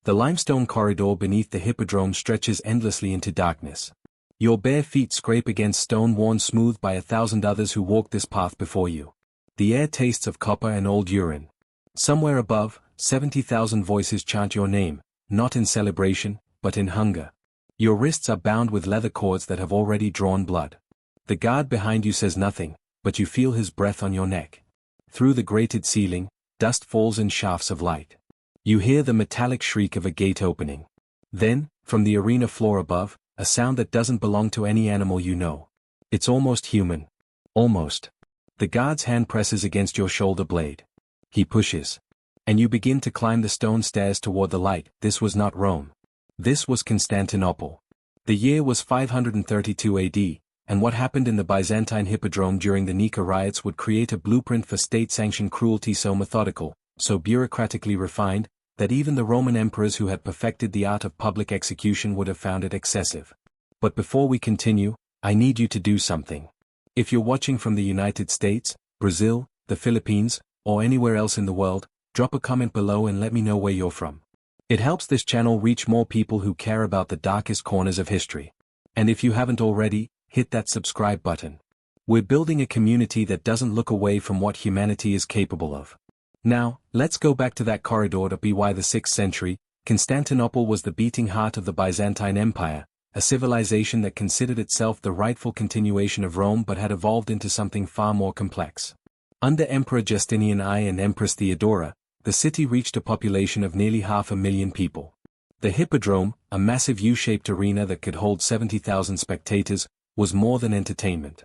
The limestone corridor beneath the hippodrome stretches endlessly into darkness. Your bare feet scrape against stone worn smooth by 1,000 others who walk this path before you. The air tastes of copper and old urine. Somewhere above, 70,000 voices chant your name, not in celebration, but in hunger. Your wrists are bound with leather cords that have already drawn blood. The guard behind you says nothing, but you feel his breath on your neck. Through the grated ceiling, dust falls in shafts of light. You hear the metallic shriek of a gate opening. Then, from the arena floor above, a sound that doesn't belong to any animal you know. It's almost human. Almost. The guard's hand presses against your shoulder blade. He pushes. And you begin to climb the stone stairs toward the light. This was not Rome. This was Constantinople. The year was 532 AD, and what happened in the Byzantine Hippodrome during the Nika Riots would create a blueprint for state-sanctioned cruelty so methodical, so bureaucratically refined, that even the Roman emperors who had perfected the art of public execution would have found it excessive. But before we continue, I need you to do something. If you're watching from the United States, Brazil, the Philippines, or anywhere else in the world, drop a comment below and let me know where you're from. It helps this channel reach more people who care about the darkest corners of history. And if you haven't already, hit that subscribe button. We're building a community that doesn't look away from what humanity is capable of. Now, let's go back to that corridor to by the 6th century. Constantinople was the beating heart of the Byzantine Empire, a civilization that considered itself the rightful continuation of Rome but had evolved into something far more complex. Under Emperor Justinian I and Empress Theodora, the city reached a population of nearly 500,000 people. The Hippodrome, a massive U-shaped arena that could hold 70,000 spectators, was more than entertainment.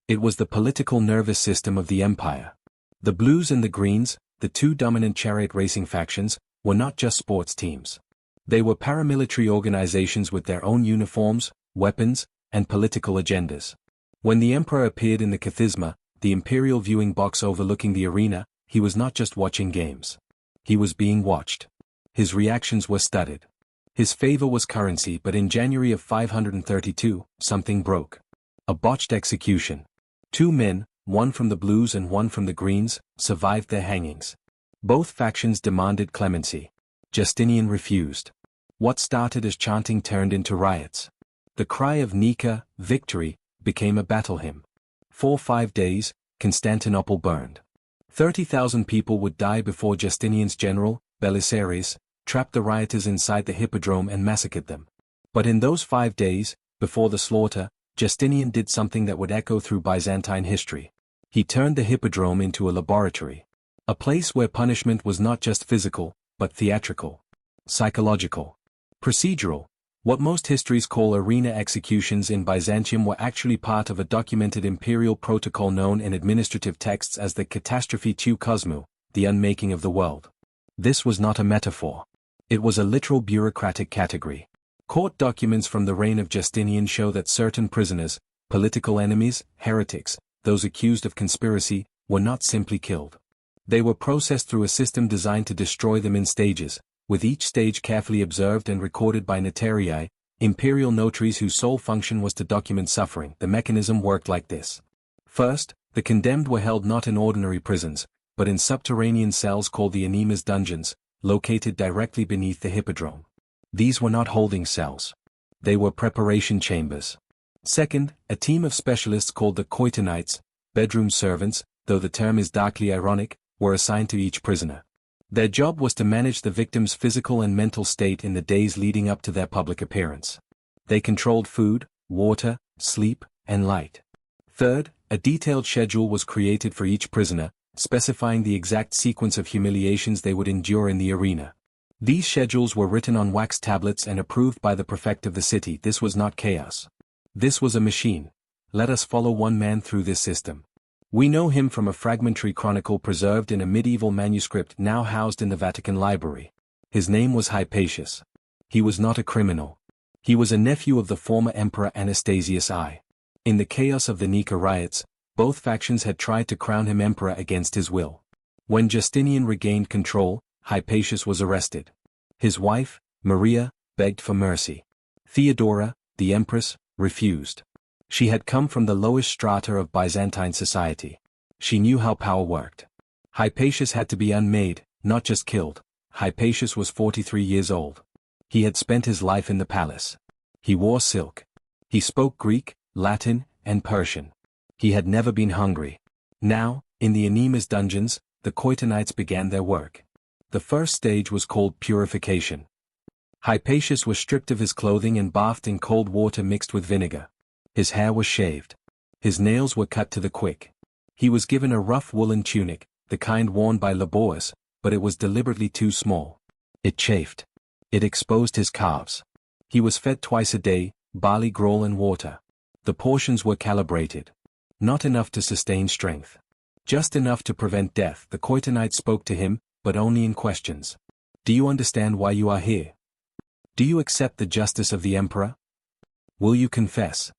It was the political nervous system of the empire. The Blues and the Greens, the two dominant chariot racing factions, were not just sports teams. They were paramilitary organizations with their own uniforms, weapons, and political agendas. When the emperor appeared in the Kathisma, the imperial viewing box overlooking the arena, he was not just watching games. He was being watched. His reactions were studied. His favor was currency, but in January of 532, something broke. A botched execution. 2 men, one from the Blues and one from the Greens, survived their hangings. Both factions demanded clemency. Justinian refused. What started as chanting turned into riots. The cry of Nika, victory, became a battle hymn. For 5 days, Constantinople burned. 30,000 people would die before Justinian's general, Belisarius, trapped the rioters inside the hippodrome and massacred them. But in those 5 days, before the slaughter, Justinian did something that would echo through Byzantine history. He turned the hippodrome into a laboratory. A place where punishment was not just physical, but theatrical, psychological, procedural. What most histories call arena executions in Byzantium were actually part of a documented imperial protocol known in administrative texts as the Catastrophe tu Cosmou, the unmaking of the world. This was not a metaphor. It was a literal bureaucratic category. Court documents from the reign of Justinian show that certain prisoners, political enemies, heretics, those accused of conspiracy, were not simply killed. They were processed through a system designed to destroy them in stages, with each stage carefully observed and recorded by notarii, imperial notaries whose sole function was to document suffering. The mechanism worked like this. First, the condemned were held not in ordinary prisons, but in subterranean cells called the enemas dungeons, located directly beneath the hippodrome. These were not holding cells. They were preparation chambers. Second, a team of specialists called the koitonites, bedroom servants, though the term is darkly ironic, were assigned to each prisoner. Their job was to manage the victim's physical and mental state in the days leading up to their public appearance. They controlled food, water, sleep, and light. Third, a detailed schedule was created for each prisoner, specifying the exact sequence of humiliations they would endure in the arena. These schedules were written on wax tablets and approved by the prefect of the city. This was not chaos. This was a machine. Let us follow one man through this system. We know him from a fragmentary chronicle preserved in a medieval manuscript now housed in the Vatican Library. His name was Hypatius. He was not a criminal. He was a nephew of the former Emperor Anastasius I. In the chaos of the Nika Riots, both factions had tried to crown him emperor against his will. When Justinian regained control, Hypatius was arrested. His wife, Maria, begged for mercy. Theodora, the empress, refused. She had come from the lowest strata of Byzantine society. She knew how power worked. Hypatius had to be unmade, not just killed. Hypatius was 43 years old. He had spent his life in the palace. He wore silk. He spoke Greek, Latin, and Persian. He had never been hungry. Now, in the enemies' dungeons, the Coitonites began their work. The first stage was called purification. Hypatius was stripped of his clothing and bathed in cold water mixed with vinegar. His hair was shaved. His nails were cut to the quick. He was given a rough woolen tunic, the kind worn by laborers, but it was deliberately too small. It chafed. It exposed his calves. He was fed twice a day, barley gruel and water. The portions were calibrated. Not enough to sustain strength. Just enough to prevent death. The Coitonites spoke to him, but only in questions. Do you understand why you are here? Do you accept the justice of the emperor? Will you confess?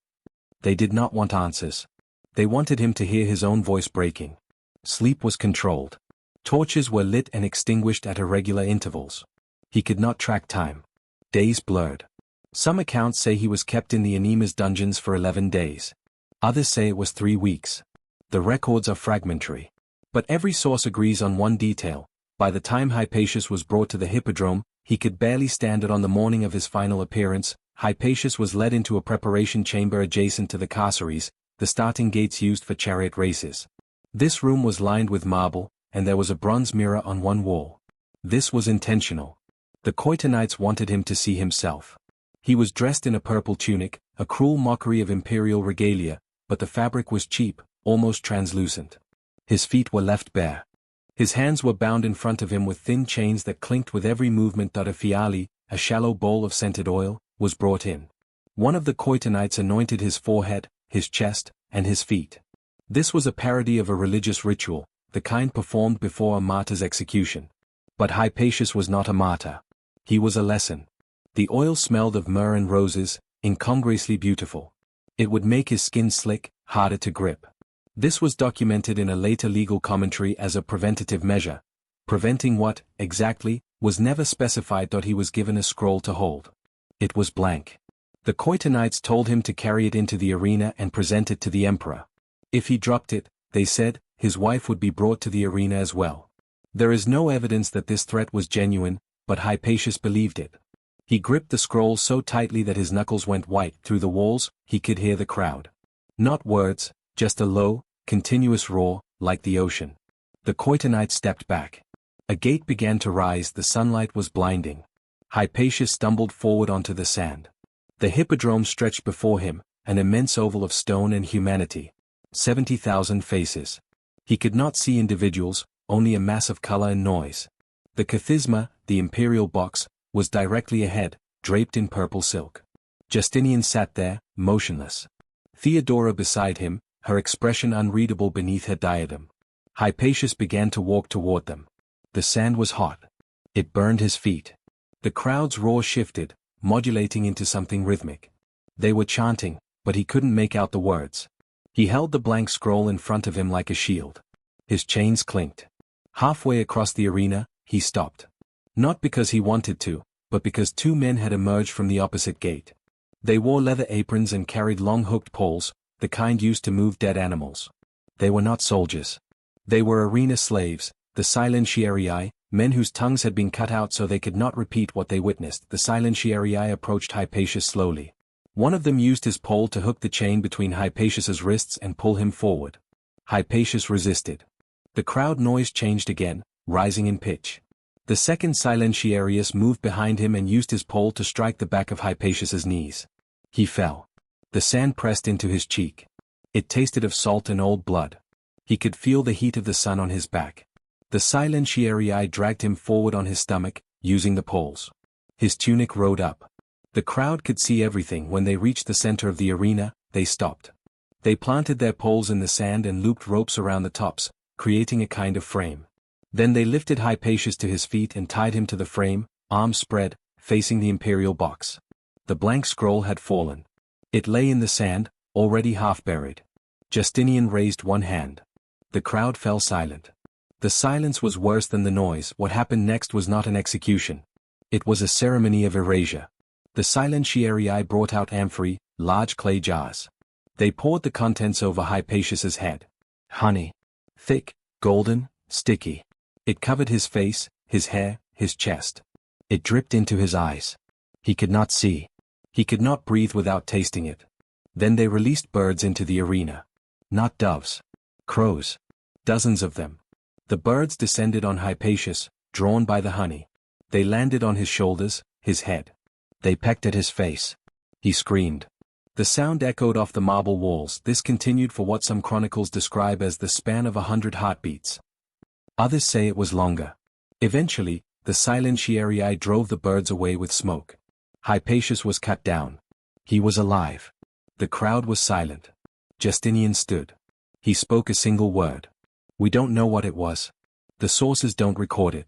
They did not want answers. They wanted him to hear his own voice breaking. Sleep was controlled. Torches were lit and extinguished at irregular intervals. He could not track time. Days blurred. Some accounts say he was kept in the enemies' dungeons for 11 days. Others say it was 3 weeks. The records are fragmentary. But every source agrees on one detail. By the time Hypatius was brought to the hippodrome, he could barely stand it. On the morning of his final appearance, Hypatius was led into a preparation chamber adjacent to the carceres, the starting gates used for chariot races. This room was lined with marble, and there was a bronze mirror on one wall. This was intentional. The Coitonites wanted him to see himself. He was dressed in a purple tunic, a cruel mockery of imperial regalia, but the fabric was cheap, almost translucent. His feet were left bare. His hands were bound in front of him with thin chains that clinked with every movement. A fiali, a shallow bowl of scented oil, was brought in. One of the Coitonites anointed his forehead, his chest, and his feet. This was a parody of a religious ritual, the kind performed before a martyr's execution. But Hypatius was not a martyr. He was a lesson. The oil smelled of myrrh and roses, incongruously beautiful. It would make his skin slick, harder to grip. This was documented in a later legal commentary as a preventative measure. Preventing what, exactly, was never specified. He was given a scroll to hold. It was blank. The Coitonites told him to carry it into the arena and present it to the emperor. If he dropped it, they said, his wife would be brought to the arena as well. There is no evidence that this threat was genuine, but Hypatius believed it. He gripped the scroll so tightly that his knuckles went white. Through the walls, he could hear the crowd. Not words, just a low, continuous roar, like the ocean. The Coitonites stepped back. A gate began to rise. The sunlight was blinding. Hypatius stumbled forward onto the sand. The hippodrome stretched before him, an immense oval of stone and humanity. 70,000 faces. He could not see individuals, only a mass of color and noise. The kathisma, the imperial box, was directly ahead, draped in purple silk. Justinian sat there, motionless. Theodora beside him, her expression unreadable beneath her diadem. Hypatius began to walk toward them. The sand was hot. It burned his feet. The crowd's roar shifted, modulating into something rhythmic. They were chanting, but he couldn't make out the words. He held the blank scroll in front of him like a shield. His chains clinked. Halfway across the arena, he stopped. Not because he wanted to, but because 2 men had emerged from the opposite gate. They wore leather aprons and carried long hooked poles, the kind used to move dead animals. They were not soldiers. They were arena slaves, the silentiarii, men whose tongues had been cut out so they could not repeat what they witnessed. The silentiarii approached Hypatius slowly. One of them used his pole to hook the chain between Hypatius's wrists and pull him forward. Hypatius resisted. The crowd noise changed again, rising in pitch. The second silentiarius moved behind him and used his pole to strike the back of Hypatius's knees. He fell. The sand pressed into his cheek. It tasted of salt and old blood. He could feel the heat of the sun on his back. The silentiarii dragged him forward on his stomach, using the poles. His tunic rode up. The crowd could see everything. When they reached the center of the arena, they stopped. They planted their poles in the sand and looped ropes around the tops, creating a kind of frame. Then they lifted Hypatius to his feet and tied him to the frame, arms spread, facing the imperial box. The blank scroll had fallen. It lay in the sand, already half buried. Justinian raised one hand. The crowd fell silent. The silence was worse than the noise. What happened next was not an execution. It was a ceremony of erasure. The silentiarii brought out amphorae, large clay jars. They poured the contents over Hypatius's head. Honey. Thick, golden, sticky. It covered his face, his hair, his chest. It dripped into his eyes. He could not see. He could not breathe without tasting it. Then they released birds into the arena. Not doves. Crows. Dozens of them. The birds descended on Hypatius, drawn by the honey. They landed on his shoulders, his head. They pecked at his face. He screamed. The sound echoed off the marble walls. This continued for what some chronicles describe as the span of 100 heartbeats. Others say it was longer. Eventually, the silentiarii drove the birds away with smoke. Hypatius was cut down. He was alive. The crowd was silent. Justinian stood. He spoke a single word. We don't know what it was. The sources don't record it.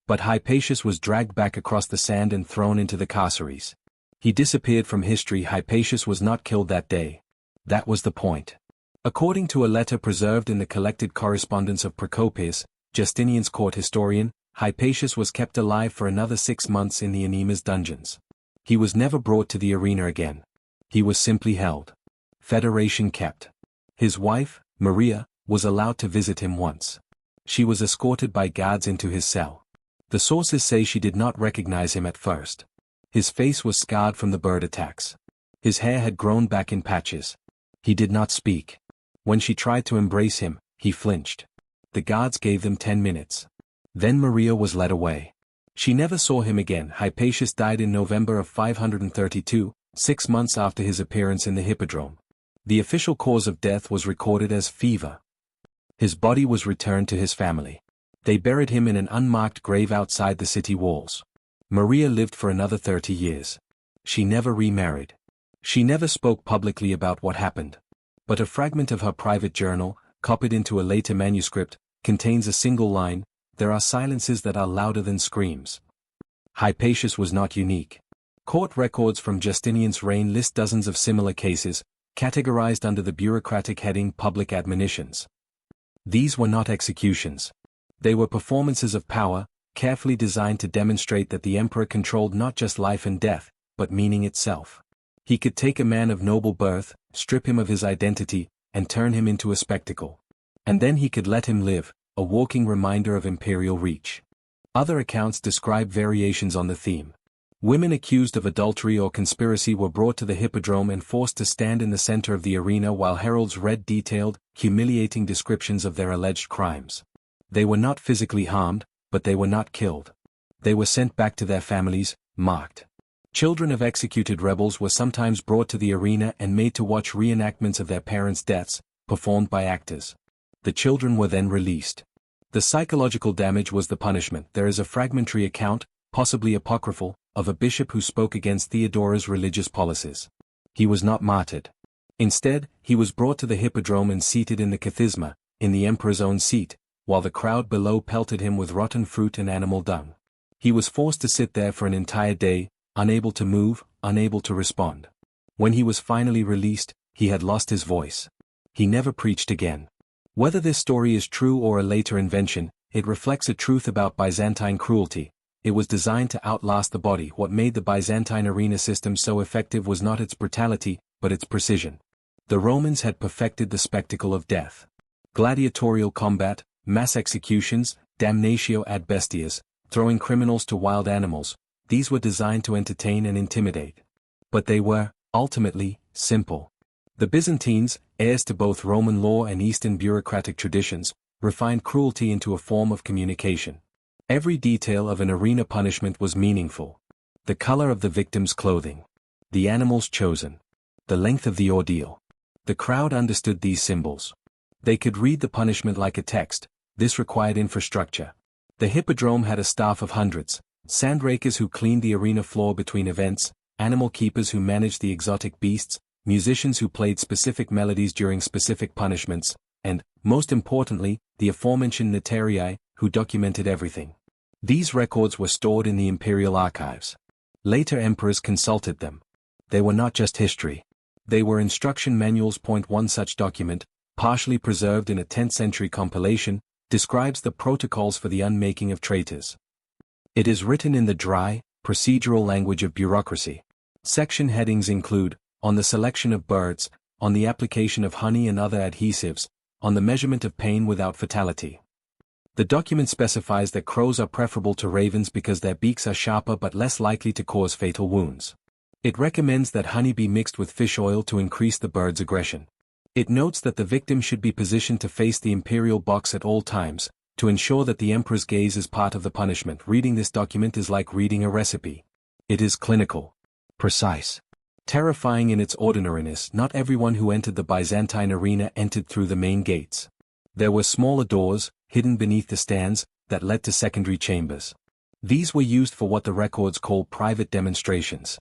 But Hypatius was dragged back across the sand and thrown into the carceres. He disappeared from history. Hypatius was not killed that day. That was the point. According to a letter preserved in the collected correspondence of Procopius, Justinian's court historian, Hypatius was kept alive for another 6 months in the Anemas dungeons. He was never brought to the arena again. He was simply held. Federation kept. His wife, Maria, was allowed to visit him once. She was escorted by guards into his cell. The sources say she did not recognize him at first. His face was scarred from the bird attacks. His hair had grown back in patches. He did not speak. When she tried to embrace him, he flinched. The guards gave them 10 minutes. Then Maria was led away. She never saw him again. Hypatius died in November of 532, 6 months after his appearance in the Hippodrome. The official cause of death was recorded as fever. His body was returned to his family. They buried him in an unmarked grave outside the city walls. Maria lived for another 30 years. She never remarried. She never spoke publicly about what happened. But a fragment of her private journal, copied into a later manuscript, contains a single line: "There are silences that are louder than screams." Hypatius was not unique. Court records from Justinian's reign list dozens of similar cases, categorized under the bureaucratic heading public admonitions. These were not executions. They were performances of power, carefully designed to demonstrate that the emperor controlled not just life and death, but meaning itself. He could take a man of noble birth, strip him of his identity, and turn him into a spectacle. And then he could let him live, a walking reminder of imperial reach. Other accounts describe variations on the theme. Women accused of adultery or conspiracy were brought to the hippodrome and forced to stand in the center of the arena while heralds read detailed, humiliating descriptions of their alleged crimes. They were not physically harmed, but they were not killed. They were sent back to their families, marked. Children of executed rebels were sometimes brought to the arena and made to watch reenactments of their parents' deaths, performed by actors. The children were then released. The psychological damage was the punishment. There is a fragmentary account, possibly apocryphal, of a bishop who spoke against Theodora's religious policies. He was not martyred. Instead, he was brought to the hippodrome and seated in the kathisma, in the emperor's own seat, while the crowd below pelted him with rotten fruit and animal dung. He was forced to sit there for an entire day, unable to move, unable to respond. When he was finally released, he had lost his voice. He never preached again. Whether this story is true or a later invention, it reflects a truth about Byzantine cruelty. It was designed to outlast the body. What made the Byzantine arena system so effective was not its brutality, but its precision. The Romans had perfected the spectacle of death. Gladiatorial combat, mass executions, damnatio ad bestias, throwing criminals to wild animals, these were designed to entertain and intimidate. But they were, ultimately, simple. The Byzantines, heirs to both Roman law and Eastern bureaucratic traditions, refined cruelty into a form of communication. Every detail of an arena punishment was meaningful. The color of the victim's clothing. The animals chosen. The length of the ordeal. The crowd understood these symbols. They could read the punishment like a text. This required infrastructure. The hippodrome had a staff of hundreds, sandrakers who cleaned the arena floor between events, animal keepers who managed the exotic beasts, musicians who played specific melodies during specific punishments, and, most importantly, the aforementioned notarii, who documented everything. These records were stored in the imperial archives. Later emperors consulted them. They were not just history. They were instruction manuals. One such document, partially preserved in a 10th century compilation, describes the protocols for the unmaking of traitors. It is written in the dry, procedural language of bureaucracy. Section headings include, on the selection of birds, on the application of honey and other adhesives, on the measurement of pain without fatality. The document specifies that crows are preferable to ravens because their beaks are sharper but less likely to cause fatal wounds. It recommends that honey be mixed with fish oil to increase the bird's aggression. It notes that the victim should be positioned to face the imperial box at all times, to ensure that the emperor's gaze is part of the punishment. Reading this document is like reading a recipe. It is clinical, precise, terrifying in its ordinariness. Not everyone who entered the Byzantine arena entered through the main gates. There were smaller doors, hidden beneath the stands, that led to secondary chambers. These were used for what the records call private demonstrations.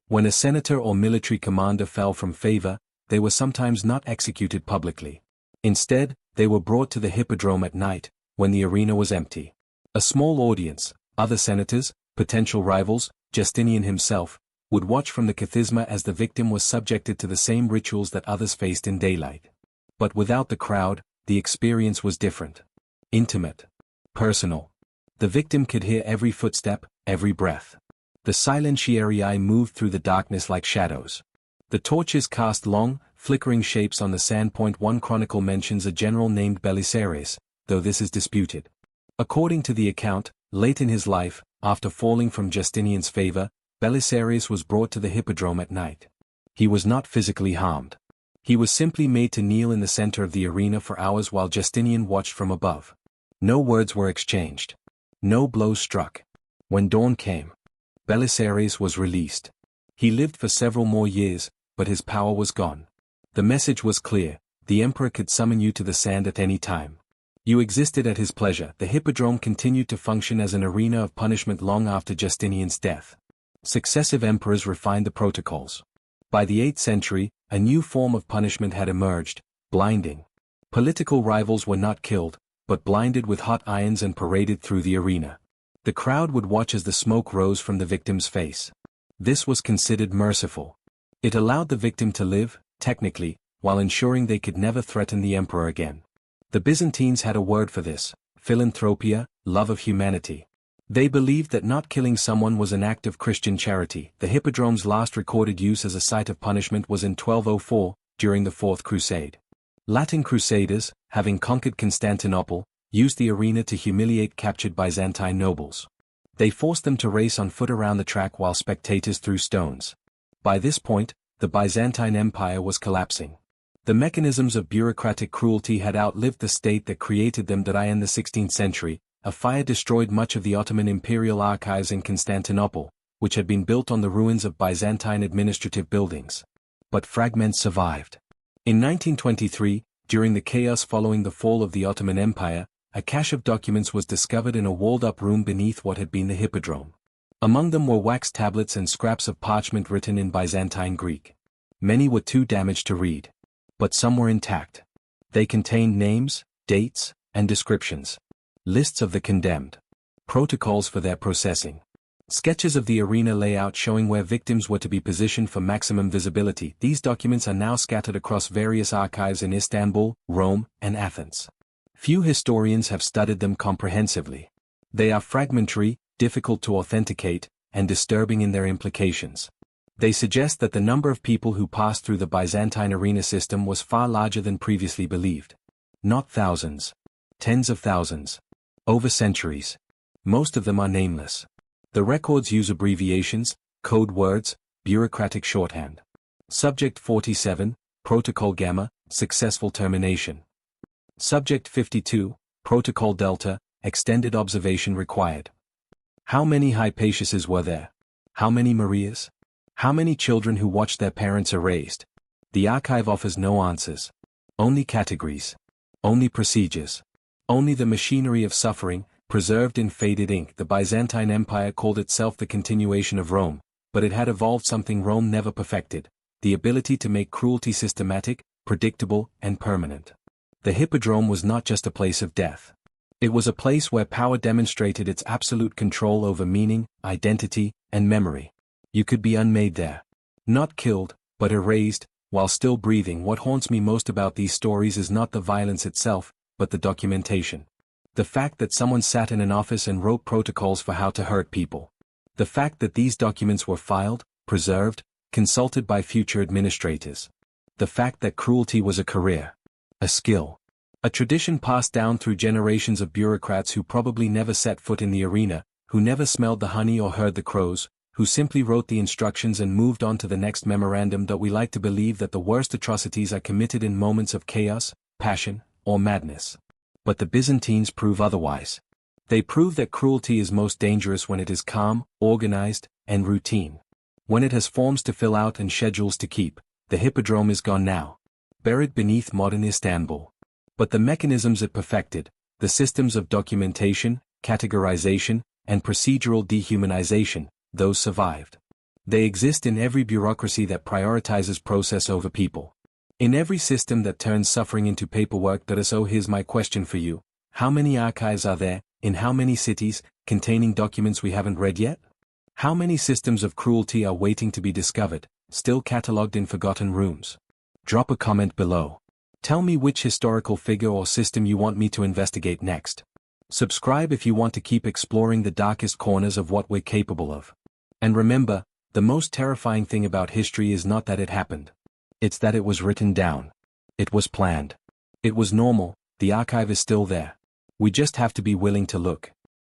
When a senator or military commander fell from favor, they were sometimes not executed publicly. Instead, they were brought to the hippodrome at night, when the arena was empty. A small audience, other senators, potential rivals, Justinian himself, would watch from the kathisma as the victim was subjected to the same rituals that others faced in daylight. But without the crowd, the experience was different. Intimate. Personal. The victim could hear every footstep, every breath. The silentiarii moved through the darkness like shadows. The torches cast long, flickering shapes on the sand. One chronicle mentions a general named Belisarius, though this is disputed. According to the account, late in his life, after falling from Justinian's favor, Belisarius was brought to the hippodrome at night. He was not physically harmed. He was simply made to kneel in the center of the arena for hours while Justinian watched from above. No words were exchanged. No blows struck. When dawn came, Belisarius was released. He lived for several more years, but his power was gone. The message was clear: the emperor could summon you to the sand at any time. You existed at his pleasure. The hippodrome continued to function as an arena of punishment long after Justinian's death. Successive emperors refined the protocols. By the 8th century, a new form of punishment had emerged: blinding. Political rivals were not killed, but blinded with hot irons and paraded through the arena. The crowd would watch as the smoke rose from the victim's face. This was considered merciful. It allowed the victim to live, technically, while ensuring they could never threaten the emperor again. The Byzantines had a word for this: philanthropia, love of humanity. They believed that not killing someone was an act of Christian charity. The hippodrome's last recorded use as a site of punishment was in 1204, during the Fourth Crusade. Latin crusaders, having conquered Constantinople, used the arena to humiliate captured Byzantine nobles. They forced them to race on foot around the track while spectators threw stones. By this point, the Byzantine Empire was collapsing. The mechanisms of bureaucratic cruelty had outlived the state that created them. In the 16th century, a fire destroyed much of the Ottoman imperial archives in Constantinople, which had been built on the ruins of Byzantine administrative buildings. But fragments survived. In 1923, during the chaos following the fall of the Ottoman Empire, a cache of documents was discovered in a walled-up room beneath what had been the hippodrome. Among them were wax tablets and scraps of parchment written in Byzantine Greek. Many were too damaged to read. But some were intact. They contained names, dates, and descriptions. Lists of the condemned. Protocols for their processing. Sketches of the arena layout showing where victims were to be positioned for maximum visibility. These documents are now scattered across various archives in Istanbul, Rome, and Athens. Few historians have studied them comprehensively. They are fragmentary, difficult to authenticate, and disturbing in their implications. They suggest that the number of people who passed through the Byzantine arena system was far larger than previously believed. Not thousands. Tens of thousands. Over centuries. Most of them are nameless. The records use abbreviations, code words, bureaucratic shorthand. Subject 47, Protocol Gamma, successful termination. Subject 52, Protocol Delta, extended observation required. How many Hypatiuses were there? How many Marias? How many children who watched their parents erased? The archive offers no answers. Only categories. Only procedures. Only the machinery of suffering, preserved in faded ink. The Byzantine Empire called itself the continuation of Rome, but it had evolved something Rome never perfected: the ability to make cruelty systematic, predictable, and permanent. The hippodrome was not just a place of death. It was a place where power demonstrated its absolute control over meaning, identity, and memory. You could be unmade there. Not killed, but erased, while still breathing. What haunts me most about these stories is not the violence itself, but the documentation. The fact that someone sat in an office and wrote protocols for how to hurt people. The fact that these documents were filed, preserved, consulted by future administrators. The fact that cruelty was a career. A skill. A tradition passed down through generations of bureaucrats who probably never set foot in the arena, who never smelled the honey or heard the crows, who simply wrote the instructions and moved on to the next memorandum. That we like to believe that the worst atrocities are committed in moments of chaos, passion, or madness. But the Byzantines prove otherwise. They prove that cruelty is most dangerous when it is calm, organized, and routine. When it has forms to fill out and schedules to keep. The hippodrome is gone now, buried beneath modern Istanbul. But the mechanisms it perfected, the systems of documentation, categorization, and procedural dehumanization, those survived. They exist in every bureaucracy that prioritizes process over people. In every system that turns suffering into paperwork. So here's my question for you. How many archives are there, in how many cities, containing documents we haven't read yet? How many systems of cruelty are waiting to be discovered, still catalogued in forgotten rooms? Drop a comment below. Tell me which historical figure or system you want me to investigate next. Subscribe if you want to keep exploring the darkest corners of what we're capable of. And remember, the most terrifying thing about history is not that it happened. It's that it was written down. It was planned. It was normal. The archive is still there. We just have to be willing to look.